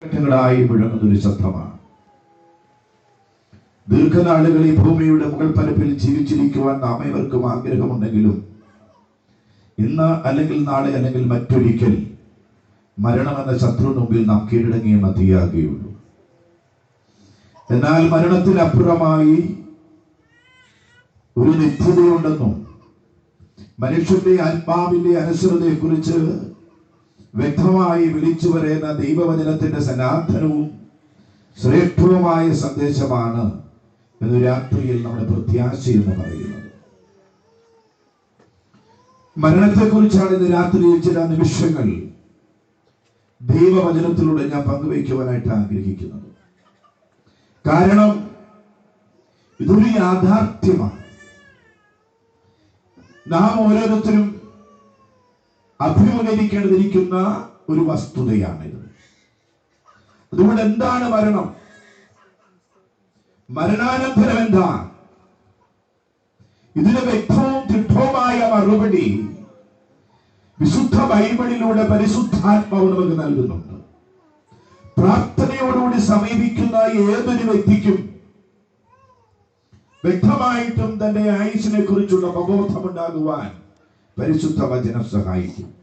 മുഴങ്ങുന്നൊരു ശബ്ദമാണ്. ദീർഘനാളുകൾ ഈ ഭൂമിയുടെ മുകൾ പരപ്പിൽ ജീവിച്ചിരിക്കുവാൻ നാം ഏവർക്കും ആഗ്രഹമുണ്ടെങ്കിലും ഇന്ന് അല്ലെങ്കിൽ നാളെ അല്ലെങ്കിൽ മറ്റൊരിക്കൽ മരണമെന്ന ശത്രു മുമ്പിൽ നാം കീഴടങ്ങിയേ മതിയാകുകയുള്ളൂ. എന്നാൽ മരണത്തിനപ്പുറമായി ഒരു നിത്യതയുണ്ടെന്നും മനുഷ്യന്റെ ആത്മാവിന്റെ അനശ്വരതയെക്കുറിച്ച് വ്യക്തമായി വിളിച്ചു പറയുന്ന ദൈവവചനത്തിന്റെ സനാതനവും ശ്രേഷ്ഠവുമായ സന്ദേശമാണ് ഇന്ന് രാത്രിയിൽ നമ്മുടെ പ്രത്യാശ എന്ന് പറയുന്നത്. മരണത്തെക്കുറിച്ചാണ് ഇന്ന് രാത്രിയിൽ ചില നിമിഷങ്ങൾ ദൈവവചനത്തിലൂടെ ഞാൻ പങ്കുവയ്ക്കുവാനായിട്ട് ആഗ്രഹിക്കുന്നത്. കാരണം ഇതൊരു യാഥാർത്ഥ്യമാണ്. നാം ഓരോരുത്തരും അഭിമുഖീകരിക്കേണ്ടിയിരിക്കുന്ന ഒരു വസ്തുതയാണിത്. അതുകൊണ്ട് എന്താണ് മരണം? മരണാനന്തരം എന്താണ്? ഇതിന് വ്യക്തവും ദൃഢവുമായ മറുപടി വിശുദ്ധ ബൈബിളിലൂടെ പരിശുദ്ധാത്മാവ് നമുക്ക് നൽകുന്നുണ്ട്. പ്രാർത്ഥനയോടുകൂടി സമീപിക്കുന്ന ഏതൊരു വ്യക്തിക്കും വ്യക്തമായിട്ടും തന്റെ ആയുസ്സിനെ കുറിച്ചുള്ള അവബോധമുണ്ടാകുവാൻ പരിശുദ്ധ വചനം സഹായിക്കും.